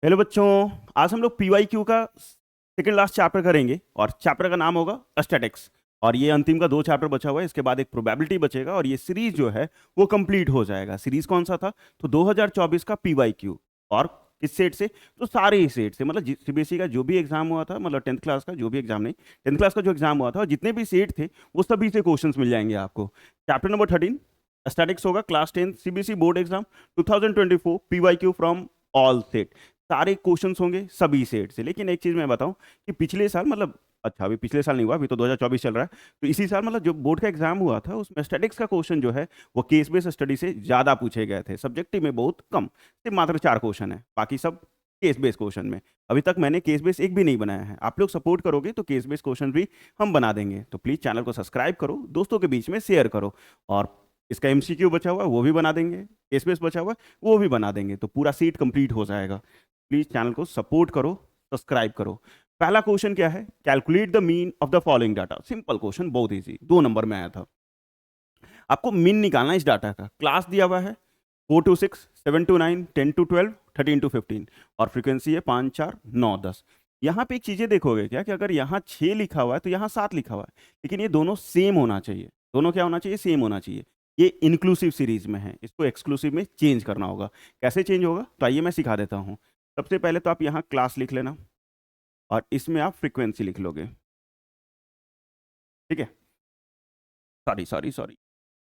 Hello बच्चों, आज हम लोग पीवाईक्यू का सेकंड लास्ट चैप्टर करेंगे और चैप्टर का नाम होगा स्टैटिक्स। और ये अंतिम का 2 चैप्टर बचा हुआ है, इसके बाद एक प्रोबेबिलिटी बचेगा और ये सीरीज जो है वो कंप्लीट हो जाएगा। सीरीज कौन सा था? तो 2024 का पीवाईक्यू। और किस सेट से? तो सारे ही सेट से, मतलब सीबीएसई का जो भी एग्जाम हुआ था, मतलब 10th क्लास का जो भी एग्जाम नहीं, 10th क्लास का जो एग्जाम हुआ था और जितने भी सेट थे वो सभी से क्वेश्चंस मिल जाएंगे आपको। चैप्टर नंबर 13 स्टैटिक्स होगा, class 10 CBSE board exam 2024 PYQ from all set. सारे क्वेश्चंस होंगे सभी सेट से। लेकिन एक चीज मैं बताऊं कि पिछले साल, मतलब अच्छा अभी पिछले साल नहीं हुआ, अभी तो 2024 चल रहा है, तो इसी साल मतलब जो बोर्ड का एग्जाम हुआ था उसमें स्टैटिक्स का क्वेश्चन जो है वो केस बेस्ड स्टडी से ज्यादा पूछे गए थे। सब्जेक्टिव में बहुत कम, सिर्फ मात्र 4 क्वेश्चन है, बाकी सब केस बेस्ड क्वेश्चन में। अभी तक मैंने केस बेस्ड एक भी नहीं बनाया है। आप लोग सपोर्ट करोगे तो केस बेस्ड क्वेश्चन भी हम बना देंगे। तो प्लीज चैनल को सब्सक्राइब करो, दोस्तों के बीच में शेयर करो। और इसका एमसीक्यू बचा हुआ है वो भी बना देंगे, केस बेस्ड बचा हुआ है वो भी बना देंगे, तो पूरा सीट कंप्लीट हो जाएगा। प्लीज चैनल को सपोर्ट करो, सब्सक्राइब करो। पहला क्वेश्चन क्या है? Calculate the mean of the following data. Simple question, बहुत इजी, 2 नंबर में आया था। आपको मीन निकालना है इस डाटा का। क्लास दिया हुआ है 4 to 6, 7 to 9, 10 to 12, 13 to 15 और फ्रीक्वेंसी है 5, 4, 9, 10। यहाँ पे एक चीजें देखोगे क्या कि अगर यहाँ 6 लिखा हुआ है तो यहाँ 7 लिखा हुआ है, लेकिन ये दोनों सेम होना चाहिए। दोनों क्या होना चाहिए? सेम होना चाहिए। ये इंक्लूसिव सीरीज में है, इसको एक्सक्लूसिव में चेंज करना होगा। कैसे चेंज होगा तो आइए मैं सिखा देता हूँ। सबसे पहले तो आप यहाँ क्लास लिख लेना और इसमें आप फ्रीक्वेंसी लिख लोगे। ठीक है, सॉरी सॉरी सॉरी,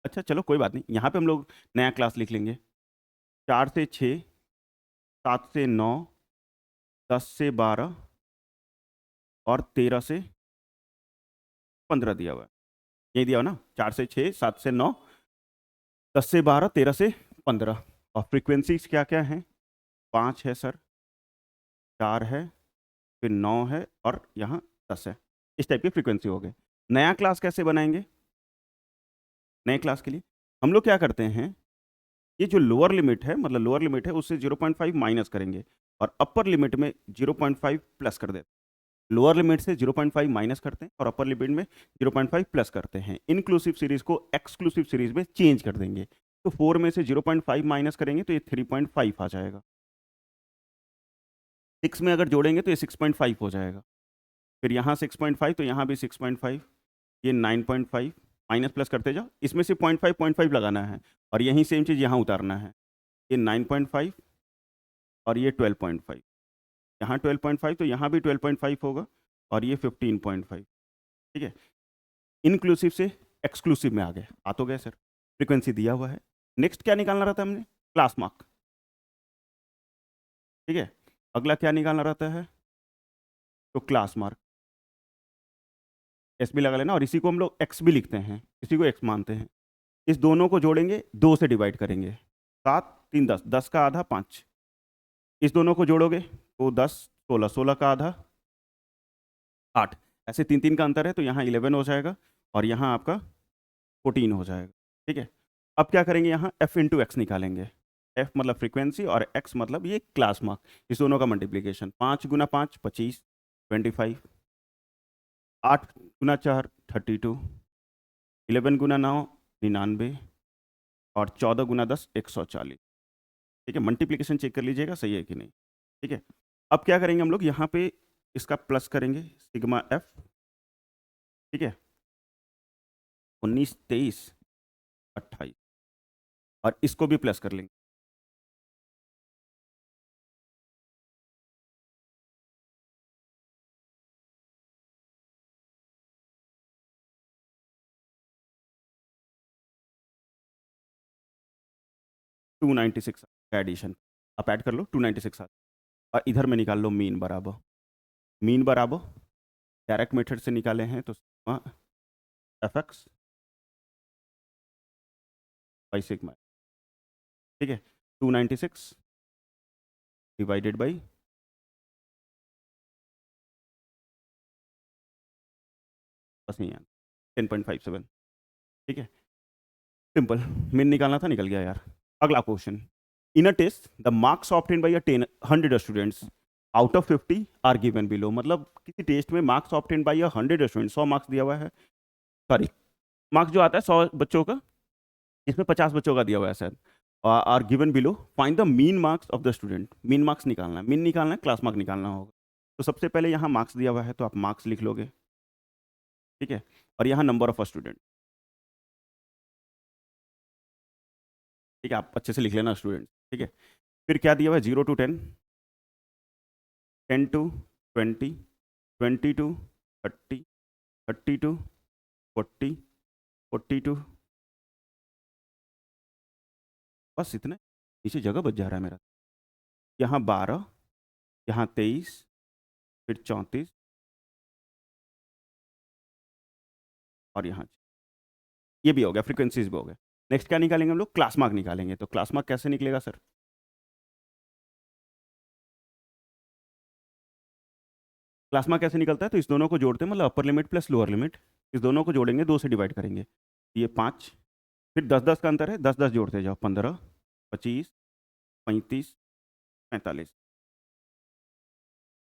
अच्छा चलो कोई बात नहीं, यहाँ पे हम लोग नया क्लास लिख लेंगे। 4 से 6, 7 से 9, 10 से 12 और 13 से 15 दिया हुआ है। यही दिया हुआ ना, 4 से 6, 7 से 9, 10 से 12, 13 से 15। और फ्रीक्वेंसी क्या क्या है? 5 है सर, 4 है, फिर 9 है और यहाँ 10 है। इस टाइप की फ्रीक्वेंसी हो गई। नया क्लास कैसे बनाएंगे? नए क्लास के लिए हम लोग क्या करते हैं, ये जो लोअर लिमिट है, मतलब लोअर लिमिट है उससे 0.5 माइनस करेंगे और अपर लिमिट में 0.5 प्लस कर देते हैं। लोअर लिमिट से 0.5 माइनस करते हैं और अपर लिमिट में 0.5 प्लस करते हैं। इंक्लूसिव सीरीज को एक्सक्लूसिव सीरीज में चेंज कर देंगे। तो 4 में से 0.5 माइनस करेंगे तो ये 3.5 आ जाएगा। 6 में अगर जोड़ेंगे तो ये 6.5 हो जाएगा। फिर यहाँ 6.5 तो यहाँ भी 6.5, ये 9.5। माइनस प्लस करते जाओ, इसमें से 0.5 लगाना है और यही सेम चीज़ यहाँ उतारना है। ये 9.5 और ये 12.5, यहाँ 12.5 तो यहाँ भी 12.5 होगा और ये 15.5। ठीक है, इंक्लूसिव से एक्सक्लूसिव में आ गए। आ तो गए सर, फ्रीक्वेंसी दिया हुआ है। नेक्स्ट क्या निकालना रहता है हमने? Class mark. ठीक है, अगला क्या निकालना रहता है? तो क्लास मार्क। एस भी लगा लेना और इसी को हम लोग एक्स भी लिखते हैं, इसी को एक्स मानते हैं। इस दोनों को जोड़ेंगे, 2 से डिवाइड करेंगे। 7, 3, 10, 10 का आधा 5। इस दोनों को जोड़ोगे तो 10, 16, 16 का आधा 8। ऐसे 3 3 का अंतर है तो यहाँ 11 हो जाएगा और यहाँ आपका 14 हो जाएगा। ठीक है, अब क्या करेंगे? यहाँ एफ इंटू एक्स निकालेंगे। एफ मतलब फ्रीक्वेंसी और एक्स मतलब ये क्लास मार्क। इस दोनों का मल्टीप्लीकेशन, 5 गुना 5 25, 25, 8 गुना 4 32, 11 गुना 9 99 और 14 गुना 10 140। ठीक है, मल्टीप्लीकेशन चेक कर लीजिएगा सही है कि नहीं। ठीक है, अब क्या करेंगे हम लोग? यहाँ पे इसका प्लस करेंगे, सिग्मा एफ। ठीक है, 19, 23, 28 और इसको भी प्लस कर लेंगे। टू 96 का एडिशन आप ऐड कर लो, 296 और इधर में निकाल लो मीन बराबर। मीन बराबर डायरेक्ट मेथड से निकाले हैं तो एफ एक्स बाई सिग्मा। ठीक है, 296 डिवाइडेड बाई, बस नहीं यार, 10.57। ठीक है, सिंपल, मीन निकालना था, निकल गया यार। अगला question, in a test the marks obtain by 100 students out of 50 are given below. मतलब किसी टेस्ट में marks obtain by 100 student, 100 marks दिया हुआ है, सॉरी मार्क्स जो आता है 100 बच्चों का, इसमें 50 बच्चों का दिया हुआ है शायद। Are given below, find the mean marks of the student. Mean marks निकालना है, मीन निकालना है, क्लास मार्क निकालना होगा। तो सबसे पहले यहाँ मार्क्स दिया हुआ है तो आप मार्क्स लिख लोगे, ठीक है, और यहाँ नंबर ऑफ अ स्टूडेंट, ठीक है, आप अच्छे से लिख लेना स्टूडेंट, ठीक है। फिर क्या दिया हुआ है, 0 to 10, 10 to 20, 20 to 30, 30 to 40, 40 to, बस इतना, नीचे जगह बच जा रहा है मेरा। यहाँ 12, यहाँ 23, फिर 34 और यहाँ, ये भी हो गया, फ्रीक्वेंसीज भी हो गए। नेक्स्ट क्या निकालेंगे हम लोग, क्लास मार्क निकालेंगे। तो क्लास मार्क कैसे निकलेगा सर? क्लास मार्क कैसे निकलता है, तो इस दोनों को जोड़ते हैं, मतलब upper limit plus lower limit, इस दोनों को जोड़ेंगे, 2 से डिवाइड करेंगे, ये 5, फिर 10 10 का अंतर है, 10 10 जोड़ते जाओ, 15, 25, 35, 45।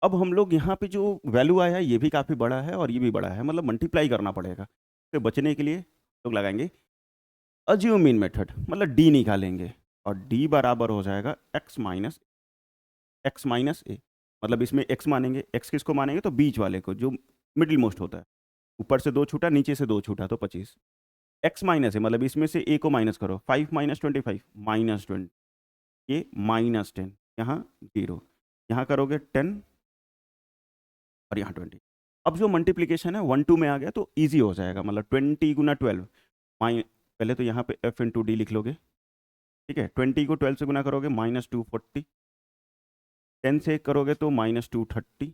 अब हम लोग यहाँ पे जो वैल्यू आया है ये भी काफ़ी बड़ा है और ये भी बड़ा है, मतलब मल्टीप्लाई करना पड़ेगा। तो बचने के लिए लोग लगाएंगे अज्यूम मीन मेथड, मतलब डी निकालेंगे, और डी बराबर हो जाएगा x माइनस ए। मतलब इसमें x मानेंगे, x किसको मानेंगे, तो बीच वाले को, जो मिडिल मोस्ट होता है, ऊपर से 2 छूटा, नीचे से 2 छूटा, तो 25। x माइनस है, मतलब इसमें से a को माइनस करो, 5 माइनस 25 माइनस 20, ये -10, यहाँ 0, यहाँ करोगे 10 और यहाँ 20। अब जो मल्टीप्लीकेशन है 1 2 में आ गया तो ईजी हो जाएगा, मतलब 20 × 12 पहले तो यहाँ पे f × d लिख लोगे, ठीक है। 20 को 12 से गुना करोगे -240, 10 से करोगे तो -230,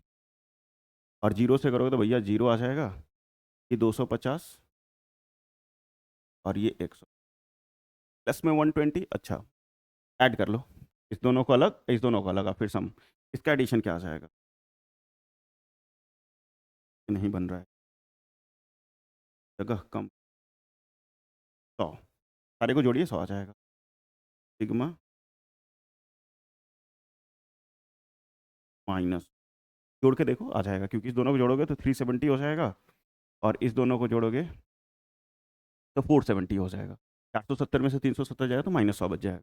और 0 से करोगे तो भैया 0 आ जाएगा, ये 250 और ये 100, प्लस में 120। अच्छा, ऐड कर लो, इस दोनों को अलग, इस दोनों को अलग, और फिर सम, इसका एडिशन क्या आ जाएगा, नहीं बन रहा है, जगह कम, 100, सारे को जोड़िए 100 आ जाएगा, सिग्मा माइनस, जोड़ के देखो आ जाएगा, क्योंकि इस दोनों को जोड़ोगे तो 370 हो जाएगा, और इस दोनों को जोड़ोगे तो 470 हो जाएगा। 470 में से 370 जाएगा तो -100 बच जाएगा।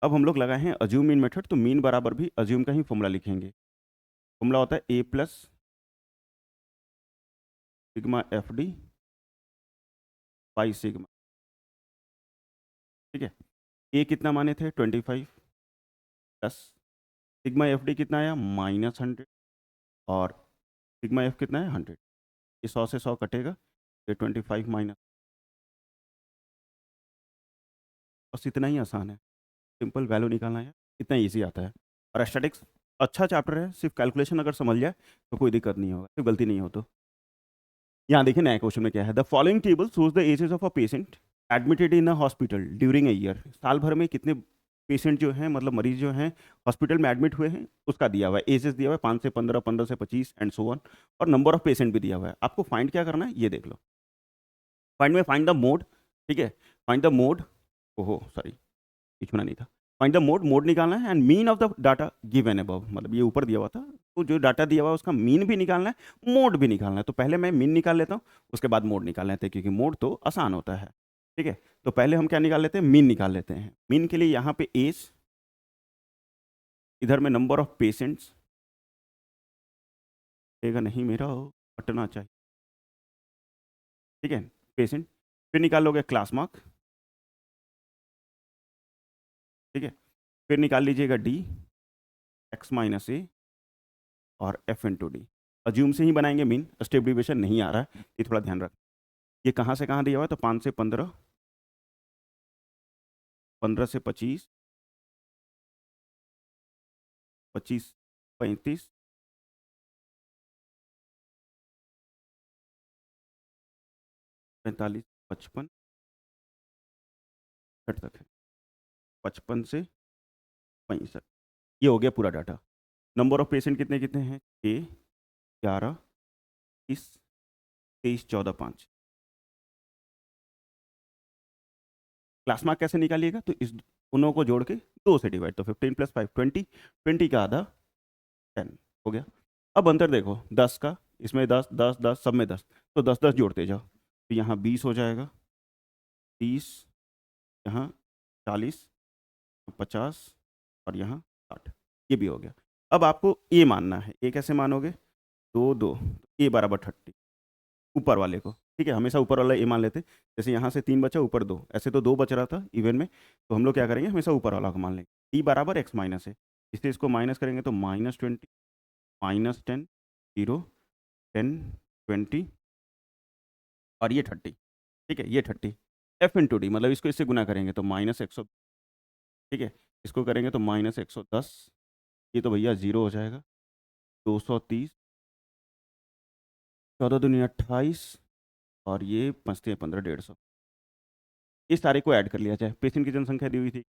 अब हम लोग लगाए हैं अज्यूम मीन मेथड, तो मीन बराबर भी अज्यूम का ही फॉर्मूला लिखेंगे। फॉर्मूला होता है a plus sigma F D by sigma, ठीक है। a कितना माने थे, 25, प्लस सिग्मा एफ डी कितना आया, -100, और सिग्मा एफ कितना है, 100। ये 100 से 100 कटेगा, ये 25 माइनस, बस इतना ही आसान है, सिंपल वैल्यू निकालना है, इतना ईजी आता है। और स्टैटिक्स अच्छा चैप्टर है, सिर्फ कैलकुलेशन अगर समझ जाए तो कोई दिक्कत नहीं होगा, सिर्फ गलती नहीं हो तो। यहाँ देखिए नया क्वेश्चन में क्या है, the following table shows the ages of a patient admitted in a hospital during a year. साल भर में कितने पेशेंट जो हैं, मतलब मरीज जो हैं हॉस्पिटल में एडमिट हुए हैं, उसका दिया हुआ है, एजेस दिया हुआ है, 5 से 15, 15 से 25 एंड सो ऑन, और नंबर ऑफ पेशेंट भी दिया हुआ है। आपको फाइंड क्या करना है, ये देख लो, फाइंड में फाइंड द मोड, ठीक है, फाइंड द मोड, ओहो सॉरी, ये छूना नहीं था, फाइंड द मोड, मोड निकालना है, and mean of the data given above, मतलब ये ऊपर दिया हुआ था, तो जो डाटा दिया हुआ है उसका मीन भी निकालना है, मोड भी निकालना है। तो पहले मैं मीन निकाल लेता हूँ, उसके बाद मोड निकाल लेते हैं, क्योंकि मोड तो आसान होता है, ठीक है। तो पहले हम क्या निकाल लेते हैं, मीन निकाल लेते हैं। मीन के लिए यहाँ पे एज, इधर में नंबर ऑफ पेशेंट्स, देगा नहीं मेरा हटना चाहिए, ठीक है, पेशेंट, फिर निकाल लोगे क्लास मार्क, ठीक है, फिर निकाल लीजिएगा डी, x-a और f/d। अज्यूम से ही बनाएंगे मीन, स्टेप डिविएशन नहीं आ रहा है, ये थोड़ा ध्यान रख। ये कहाँ से कहाँ दिया हुआ है, तो 5 से 15, 15 से 25, 25 35, 45, 55, 60 तक है, 55 से 65, ये हो गया पूरा डाटा। नंबर ऑफ पेशेंट कितने कितने हैं, 6, 11, 30, 23, 14, 5। क्लास मार्क कैसे निकालिएगा, तो इस उनों को जोड़ के 2 से डिवाइड, तो 15 + 5 20, 20 का आधा 10 हो गया। अब अंतर देखो 10 का, इसमें 10 10 10 सब में 10, तो 10 10 जोड़ते जाओ, तो यहाँ 20 हो जाएगा, 30, यहाँ 40, 50 और यहाँ 60, ये भी हो गया। अब आपको ए मानना है। ए कैसे मानोगे? 2 2, ए बराबर 30 ऊपर वाले को, ठीक है, हमेशा ऊपर वाला ए मान लेते। जैसे यहाँ से 3 बचा, ऊपर 2, ऐसे तो 2 बच रहा था इवन में, तो हम लोग क्या करेंगे, हमेशा ऊपर वाला को मान लेंगे। टी बराबर एक्स माइनस है, इससे इसको माइनस करेंगे तो -20, -10, 0, 10, 20 और ये 30, ठीक है, ये 30 एफ इंटू डी, मतलब इसको इससे गुना करेंगे तो -100, ठीक है, इसको करेंगे तो -110, ये तो भैया 0 हो जाएगा। 230, 14 दूनी 28 और ये बचते हैं 15, 150। इस सारे को ऐड कर लिया जाए। पेशेंट की जनसंख्या दी हुई थी,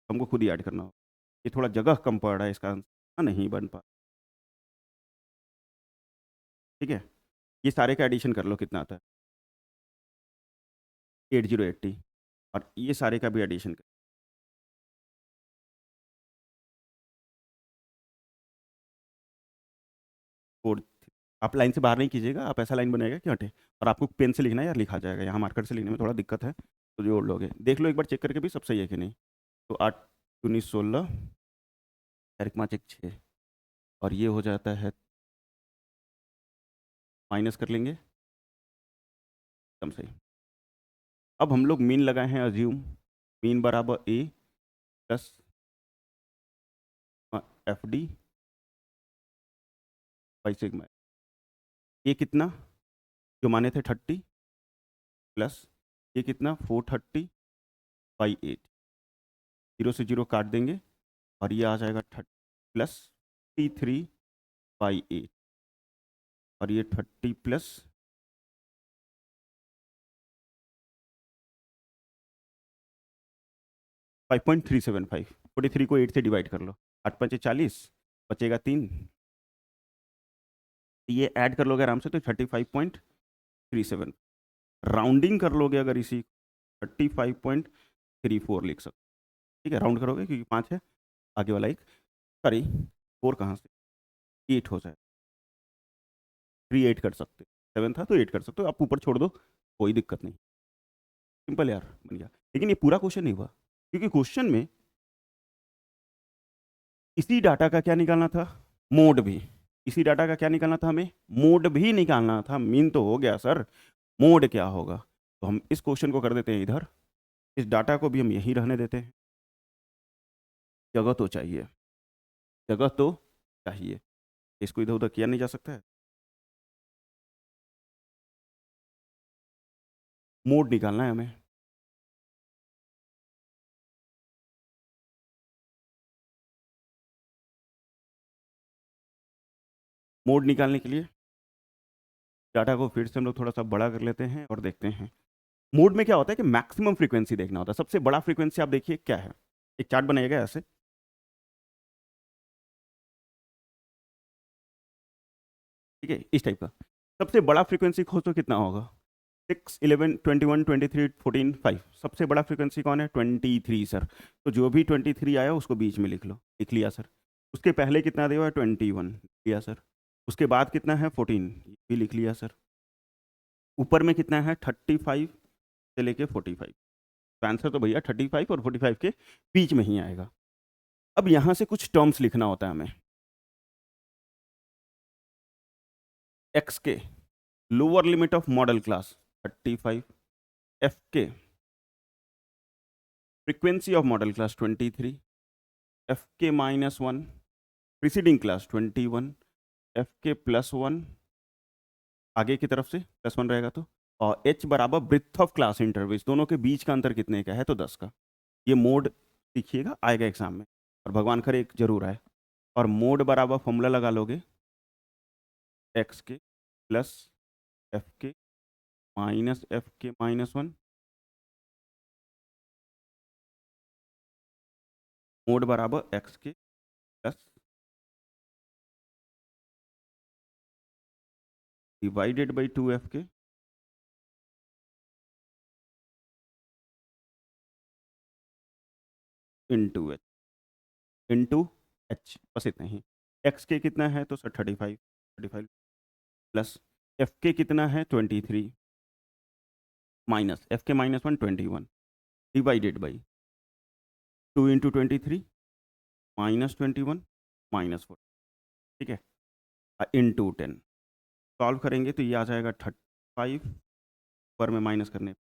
हमको खुद ही ऐड करना होगा। ये थोड़ा जगह कम पड़ रहा है, इसका आंसर नहीं बन पा, ठीक है। ये सारे का एडिशन कर लो, कितना आता है? 8080। और ये सारे का भी एडिशन कर, फोर। आप लाइन से बाहर नहीं कीजिएगा, आप ऐसा लाइन बनाएगा कि हटे, और आपको पेन से लिखना है या लिखा जाएगा, यहाँ मार्कर से लिखने में थोड़ा दिक्कत है, तो जोड़ लोगे। देख लो एक बार चेक करके भी सब सही है कि नहीं। तो 8 दूनी 16, 4 5 1 6, और ये हो जाता है, माइनस कर लेंगे, एकदम सही। अब हम लोग मीन लगाए हैं, अज्यूम मीन बराबर A plus F D by sigma. ये कितना जो माने थे 30 प्लस ये कितना 430/8, 0 से 0 काट देंगे और ये आ जाएगा 30 प्लस 33/8 और ये 30 प्लस 5.375। 43 को 8 से डिवाइड कर लो, 8 5 40, बचेगा 3, ये ऐड कर लोगे आराम से तो 35.37। राउंडिंग कर लोगे अगर इसी 35.34 लिख सकते, ठीक है, राउंड करोगे क्योंकि 5 है, आगे वाला एक, सॉरी 4 कहाँ से, 8 हो जाए, 3 8 कर सकते, 7 था तो 8 कर सकते हो, आप ऊपर छोड़ दो, कोई दिक्कत नहीं, सिंपल यार, बन गया। लेकिन ये पूरा क्वेश्चन नहीं हुआ, क्योंकि क्वेश्चन में इसी डाटा का क्या निकालना था, मोड भी। इसी डाटा का क्या निकालना था हमें, मोड भी निकालना था। मीन तो हो गया सर, मोड क्या होगा, तो हम इस क्वेश्चन को कर देते हैं इधर, इस डाटा को भी हम यहीं रहने देते हैं। जगह तो चाहिए, जगह तो चाहिए, इसको इधर उधर किया नहीं जा सकता है। मोड निकालना है हमें। मोड निकालने के लिए डाटा को फिर से हम लोग थोड़ा सा बड़ा कर लेते हैं और देखते हैं। मोड में क्या होता है कि मैक्सिमम फ्रीक्वेंसी देखना होता है। सबसे बड़ा फ्रीक्वेंसी आप देखिए क्या है, एक चार्ट बनाइएगा ऐसे, ठीक है, इस टाइप का। सबसे बड़ा फ्रीक्वेंसी खोजो कितना होगा, 6 11 21 23 14 5। सबसे बड़ा फ्रीक्वेंसी कौन है, 23 सर। तो जो भी 23 आया उसको बीच में लिख लो, लिख लिया सर। उसके पहले कितना दिया हुआ है, 21 लिया सर। उसके बाद कितना है, 14, भी लिख लिया सर। ऊपर में कितना है, 35 से लेके 45। तो आंसर तो भैया 35 और 45 के बीच में ही आएगा। अब यहाँ से कुछ टर्म्स लिखना होता है हमें। एक्स के lower limit of modal class 35, F के frequency of modal class 23, F के -1 प्रीसीडिंग क्लास 21, एफ के +1 आगे की तरफ से +1 रहेगा तो, और एच बराबर ब्रिथ ऑफ क्लास इंटरवल्स, दोनों के बीच का अंतर कितने का है, तो 10 का। ये मोड सीखिएगा, आएगा एग्जाम में, और भगवान करे एक जरूर आए। और मोड बराबर फॉर्मूला लगा लोगे, एक्स के प्लस एफ के माइनस एफ के -1, मोड बराबर एक्स के प्लस डिवाइडेड बाई 2 एफ के इंटू एच, बस इतना ही। एक्स के कितना है तो सर 35 प्लस एफ के कितना है 23 माइनस एफ के -1 21 डिवाइडेड बाई 2 इंटू 23 -21 -4, ठीक है, इंटू 10 सॉल्व करेंगे तो ये आ जाएगा 35 पर में माइनस करने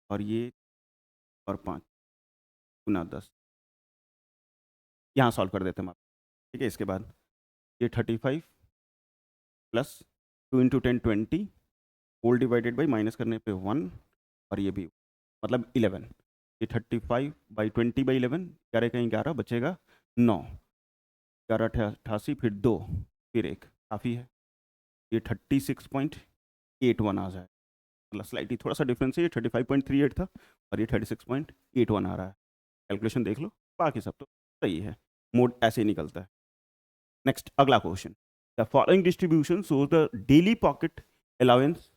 और ये और 5 गुना 10, यहाँ सॉल्व कर देते हैं हम, ठीक है। इसके बाद ये 35 plus 2 into 10 20 whole divided by minus करने पे 1 और ये भी मतलब 11, ये 35/20/11, 11 कहीं 11 बचेगा 9, 11 88 फिर 2 फिर 1 काफ़ी है, ये 36.81 आ जाए, मतलब स्लाइटली थोड़ा सा डिफरेंस है, ये 35.38 था और ये 36.81 आ रहा है। कैलकुलेशन देख लो, बाकी सब तो सही है, मोड ऐसे ही निकलता है। नेक्स्ट अगला question, the following distribution shows the daily pocket allowance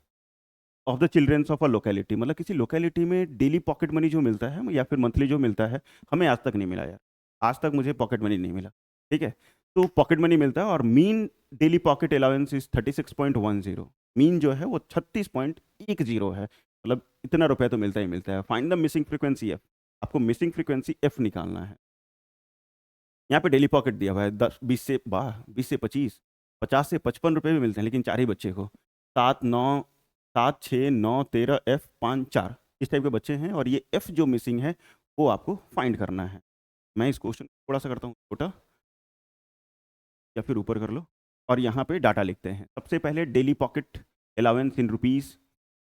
of the childrens of a locality, मतलब किसी लोकेलिटी में डेली पॉकेट मनी जो मिलता है या फिर मंथली जो मिलता है, हमें आज तक नहीं मिला यार, आज तक मुझे पॉकेट मनी नहीं मिला, ठीक है। तो पॉकेट मनी मिलता है और mean daily pocket allowance is 36.10, mean जो है वो 36.10 है, मतलब इतना रुपया तो मिलता ही मिलता है। Find the missing frequency F, आपको मिसिंग फ्रीक्वेंसी एफ निकालना है। यहाँ पे डेली पॉकेट दिया हुआ है 20 से 50 से 55 रुपये भी मिलते हैं, लेकिन 4 ही बच्चे को, 7 6 9 13 F 5 4 इस टाइप के बच्चे हैं, और ये F जो मिसिंग है वो आपको फाइंड करना है। मैं इस क्वेश्चन थोड़ा सा करता हूँ छोटा, या फिर ऊपर कर लो, और यहाँ पे डाटा लिखते हैं। सबसे पहले daily pocket allowance in rupees,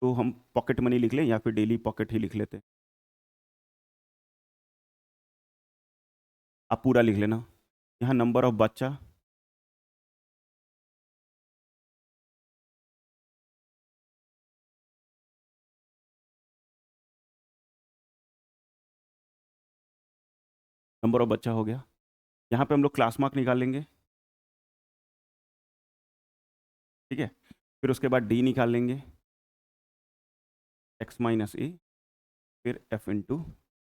तो हम पॉकेट मनी लिख लें या फिर डेली पॉकेट ही लिख लेते हैं, आप पूरा लिख लेना। यहाँ नंबर ऑफ बच्चा, नंबर ऑफ बच्चा हो गया। यहाँ पे हम लोग क्लास मार्क निकाल लेंगे, ठीक है। फिर उसके बाद डी निकाल लेंगे, x माइनस ए, फिर f इंटू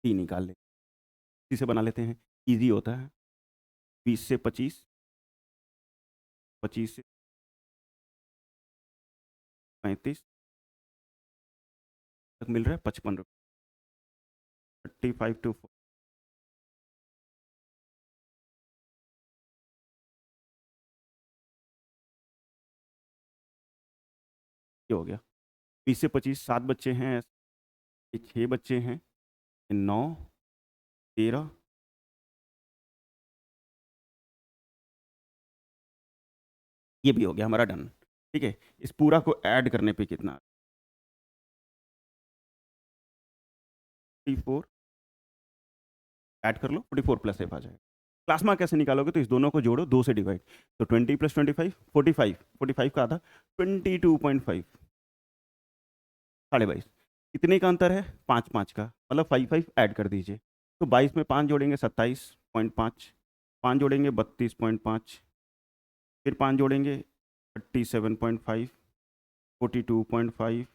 टी निकाल लेंगे, इसी से बना लेते हैं, इजी होता है। 20 से 25, 25 से 35 तक मिल रहा है 55 रुपये, 35 टू 4 ये हो गया। 20 से 25 7 बच्चे हैं, 6 बच्चे हैं, 9 13, ये भी हो गया हमारा डन, ठीक है। इस पूरा को ऐड करने पे कितना, 44 ऐड कर लो, 44 प्लस एफ आ जाएगा। प्लाज्मा कैसे निकालोगे, तो इस दोनों को जोड़ो, 2 से डिवाइड, तो 20 प्लस 25 45, 45 का आधा 22.5, 22.5, कितने का अंतर है, 5 का, मतलब 5 ऐड कर दीजिए, तो 22 में 5 जोड़ेंगे 27.5, 5 जोड़ेंगे 32.5, फिर 5 जोड़ेंगे 37.5, 42.5,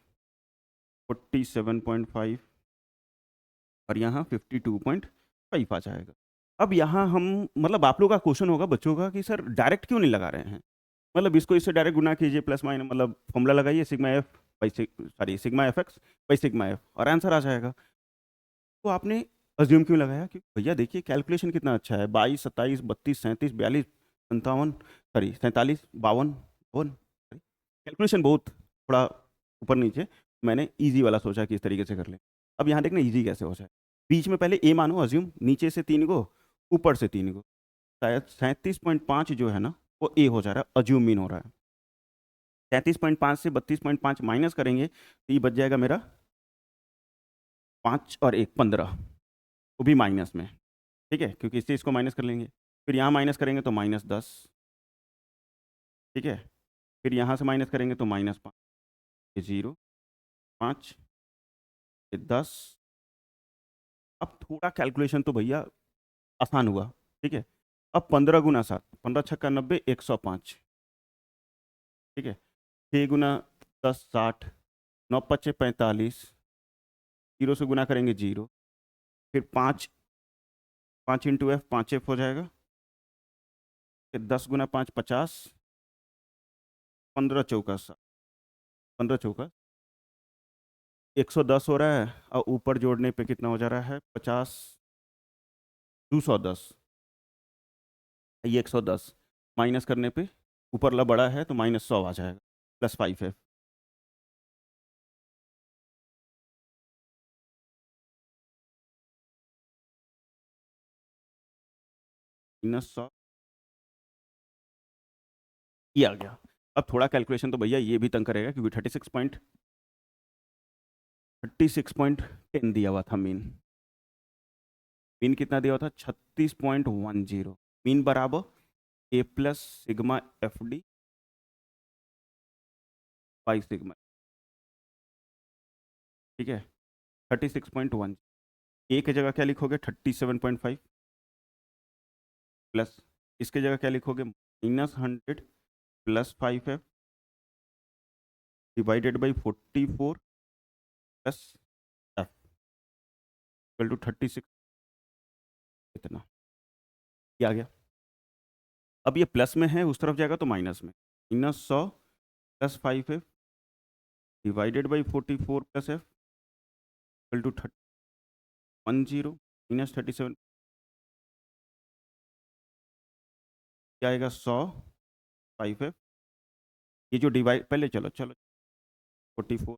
47.5 और यहाँ 52.5 आ जाएगा। अब यहाँ हम, मतलब आप लोग का क्वेश्चन होगा बच्चों का कि सर डायरेक्ट क्यों नहीं लगा रहे हैं, मतलब इसको इससे डायरेक्ट गुना कीजिए, प्लस माइनस, मतलब फॉर्मूला लगाइए sigma F by sigma F x by sigma F और आंसर आ जाएगा। तो आपने अज्यूम क्यों लगाया कि भैया देखिए कैलकुलेशन कितना अच्छा है, 22 27 32 37 42 57, सॉरी 47 52 52, कैलकुलेशन बहुत थोड़ा ऊपर नीचे, मैंने इजी वाला सोचा कि इस तरीके से कर लें। अब यहाँ देखना इजी कैसे हो जाए, बीच में पहले ए मानो अज्यूम, नीचे से 3 को, ऊपर से 3 को, शायद 37.5 जो है ना वो ए हो जा रहा है, अज्यूम मीन हो रहा है। 37.5 से 32.5 माइनस करेंगे तो ये बच जाएगा मेरा 5 और 1 15, वो भी माइनस में, ठीक है, क्योंकि इससे इसको माइनस कर लेंगे, फिर यहाँ माइनस करेंगे तो -10, ठीक है, फिर यहाँ से माइनस करेंगे तो -5, ये 0 5 ये 10। अब थोड़ा कैलकुलेशन तो भैया आसान हुआ, ठीक है। अब 15 गुना 7, 15 छक्का 90, 105, ठीक है, 6 गुना 10 60, 9 पच्चे 45, 0 से गुना करेंगे 0, फिर 5, 5 इंटू एफ 5 एफ हो जाएगा, फिर 10 गुना 5 50, 15 चौका 60, 15 चौका 110 हो रहा है और ऊपर जोड़ने पे कितना हो जा रहा है 50, 210, ये 110 माइनस करने पे ऊपर ला बड़ा है तो -100 आ जाएगा, +5 है। -100 ये आ गया। अब थोड़ा कैलकुलेशन तो भैया ये भी तंग करेगा क्योंकि 36.10 दिया हुआ था मीन। मीन कितना दिया हुआ था 36.10। मीन बराबर A plus sigma F D by sigma, ठीक है। 36.1 ए की जगह क्या लिखोगे 37.5 प्लस इसके जगह क्या लिखोगे -100 plus 5 divided by 44 plus F equal to 36, इतना ये आ गया। अब ये प्लस में है, उस तरफ जाएगा तो माइनस में, -100 plus 5 divided by 44 plus F equal to 10 -37 क्या आएगा 100 5 ये जो डिवाइड पहले चलो चलो 44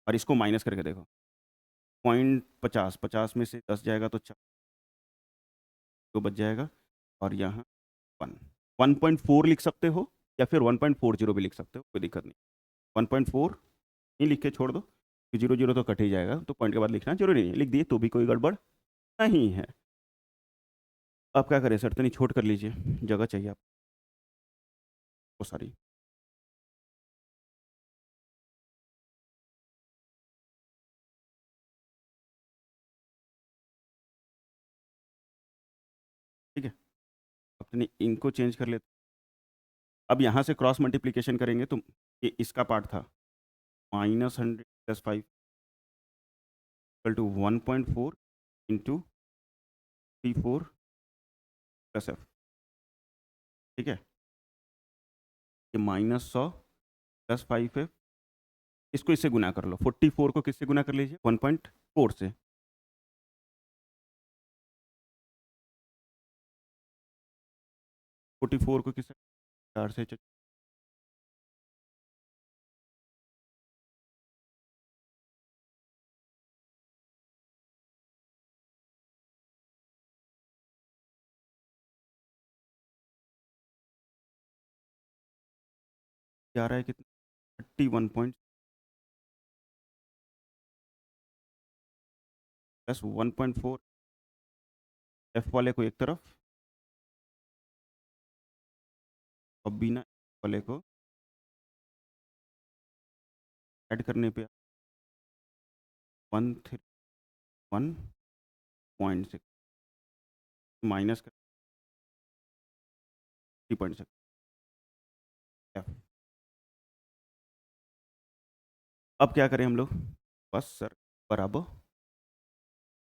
और इसको माइनस करके देखो 0.50, 50 में से 10 जाएगा तो 4 तो बच जाएगा। और यहाँ 1.4 लिख सकते हो या फिर 1.40 भी लिख सकते हो, कोई दिक्कत नहीं। 1.4 नहीं लिख के छोड़ दो, 0 0 तो कट ही जाएगा, तो पॉइंट के बाद लिखना जरूरी नहीं है, लिख दिए तो भी कोई गड़बड़ नहीं है। अब क्या करें सर, तो नहीं छोट कर लीजिए, जगह चाहिए आपको सारी। ठीक है, अपने इनको चेंज कर लेते। अब यहाँ से क्रॉस मल्टीप्लीकेशन करेंगे तो ये इसका पार्ट था -100 plus 5 equal to 1.4 into 34 plus F, ठीक है। ये -100 प्लस 5 इसको इससे गुना कर लो, 44 को किससे गुना कर लीजिए 1.4 से, फोर्टी फोर को किससे 4 से जा रहा है कितना 31 प्लस 1.4 एफ वाले को एक तरफ और बीना एफ वाले को ऐड करने पे 131.6 माइनस कर 3.6 एफ। अब क्या करें हम लोग, बस सर बराबर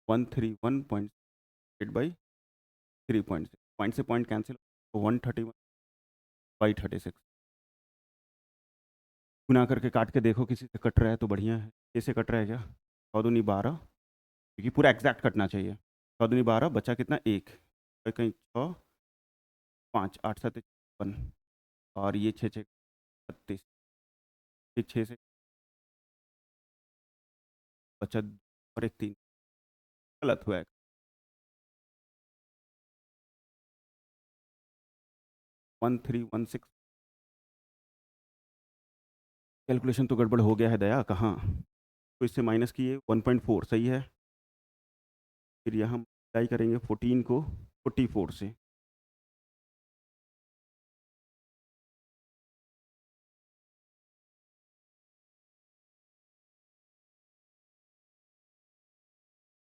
131.8/3.6, पॉइंट से पॉइंट कैंसिल, 131/36 गुना करके काट के देखो किसी से कट रहा है तो बढ़िया है। कैसे कट रहा है क्या 114, क्योंकि पूरा एग्जैक्ट कटना चाहिए। 114 बचा कितना एक, कहीं 6 5 8 7 56 और ये 6 6 36, एक 6 से बचा और एक 3, गलत हुआ है। One three one six calculation तो गड़बड़ हो गया है दया, कहाँ तो इससे माइनस किए 1.4 सही है, फिर यहाँ मल्टीप्लाई करेंगे 14 को 44 से,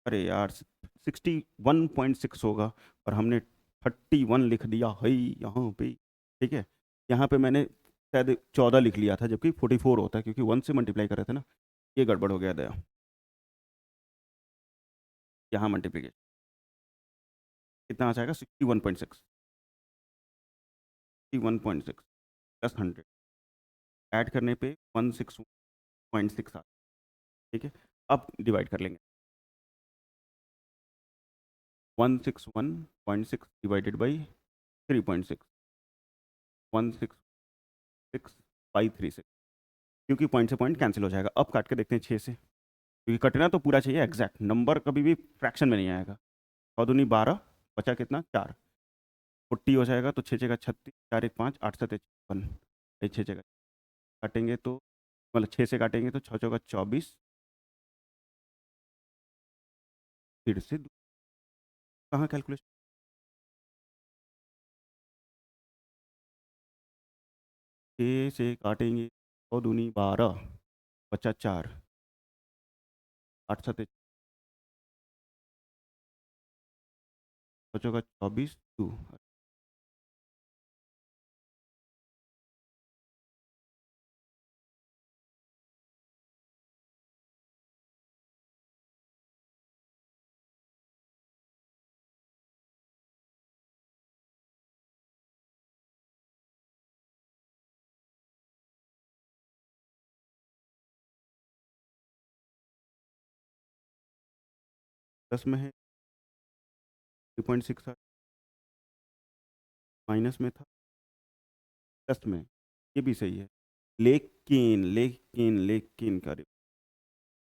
अरे यार 61.6 होगा और हमने 31 लिख दिया है यहाँ पे, ठीक है। यहाँ पे मैंने शायद 14 लिख लिया था जबकि 44 होता है, क्योंकि 1 से मल्टीप्लाई कर रहे थे ना, ये गड़बड़ हो गया दया। यहाँ मल्टीप्लीकेशन कितना आ जाएगा 61.6, 61.6 प्लस 100 ऐड करने पे 161.6 आ ठीक है, अब डिवाइड कर लेंगे। 161.6 डिवाइडेड बाई 3.6, 166,536, क्योंकि पॉइंट से पॉइंट कैंसिल हो जाएगा। अब काट के देखते हैं 6 से, क्योंकि कटना तो पूरा चाहिए एग्जैक्ट, नंबर कभी भी फ्रैक्शन में नहीं आएगा। 14×12 बचा कितना 4, 40 हो जाएगा, तो 6 6 36, 4 1 5, 8 7 56, 6 6 काटेंगे तो मतलब 6 से काटेंगे तो 6 चौका 24, फिर से कहाँ कैलकुलेशन, 6 से काटेंगे 14×12 बचा 4, 8 7 6 चौका 24 2, 10 में है 3.6, माइनस में था 10 में, ये भी सही है। लेकिन लेकिन लेकिन करे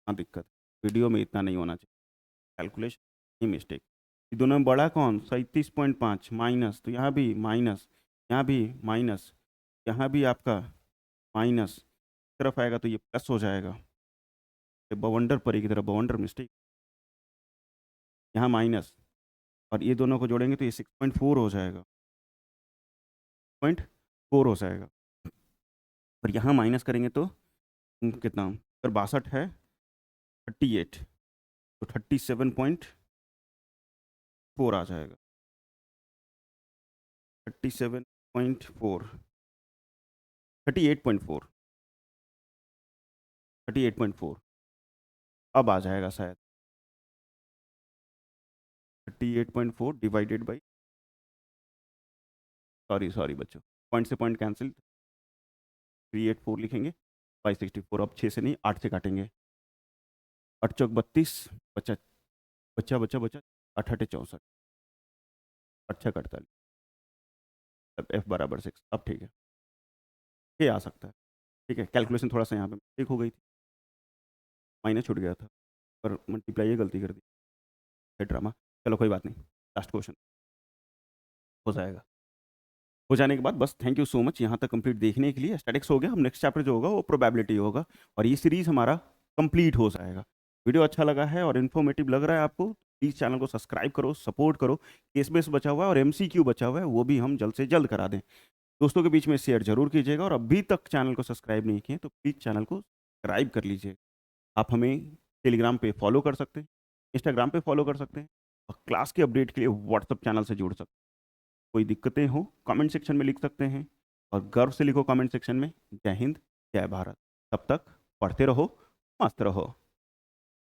हाँ दिक्कत, वीडियो में इतना नहीं होना चाहिए, कैलकुलेशन ही मिस्टेक। ये दोनों में बड़ा कौन, 37.5 माइनस, तो यहाँ भी माइनस, यहाँ भी माइनस, यहाँ भी आपका माइनस, तरफ आएगा तो ये प्लस हो जाएगा। ये बवंडर परी की तरह बवंडर मिस्टेक, यहाँ माइनस, और ये दोनों को जोड़ेंगे तो ये 6.4 हो जाएगा, 0.4 हो जाएगा। और यहाँ माइनस करेंगे तो कितना, अगर 62 है 38, तो 37.4 आ जाएगा, 37.4, 38.4, 38.4 अब आ जाएगा शायद, 38.4 डिवाइडेड बाई, सॉरी सॉरी बच्चों, पॉइंट से पॉइंट कैंसिल, 384 लिखेंगे, 564, अब 6 से नहीं 8 से काटेंगे, 8 चौक 32, बचा बचा बचा बचा 8 8 64, 8 6 48, अब f बराबर 6, अब ठीक है, ये आ सकता है। ठीक है, कैलकुलेशन थोड़ा सा यहाँ पे मिस्टेक हो गई थी, माइनस छूट गया था, पर मल्टीप्लाई ये गलती कर दी, है ड्रामा। चलो कोई बात नहीं, लास्ट क्वेश्चन हो जाएगा। हो जाने के बाद बस थैंक यू सो मच यहाँ तक कंप्लीट देखने के लिए। स्टैटिक्स हो गया, हम नेक्स्ट चैप्टर जो होगा वो प्रोबेबिलिटी होगा, और ये सीरीज हमारा कंप्लीट हो जाएगा। वीडियो अच्छा लगा है और इन्फॉर्मेटिव लग रहा है आपको, प्लीज़ चैनल को सब्सक्राइब करो, सपोर्ट करो। केस बेस बचा हुआ है और MCQ बचा हुआ है, वो भी हम जल्द से जल्द करा दें। दोस्तों के बीच में शेयर जरूर कीजिएगा, और अभी तक चैनल को सब्सक्राइब नहीं किए तो प्लीज़ चैनल को सब्सक्राइब कर लीजिए। आप हमें टेलीग्राम पे फॉलो कर सकते हैं, इंस्टाग्राम पे फॉलो कर सकते हैं, और क्लास के अपडेट के लिए व्हाट्सअप चैनल से जुड़ सकते हैं। कोई दिक्कतें हो कमेंट सेक्शन में लिख सकते हैं, और गर्व से लिखो कमेंट सेक्शन में, जय हिंद जय भारत। तब तक पढ़ते रहो, मस्त रहो।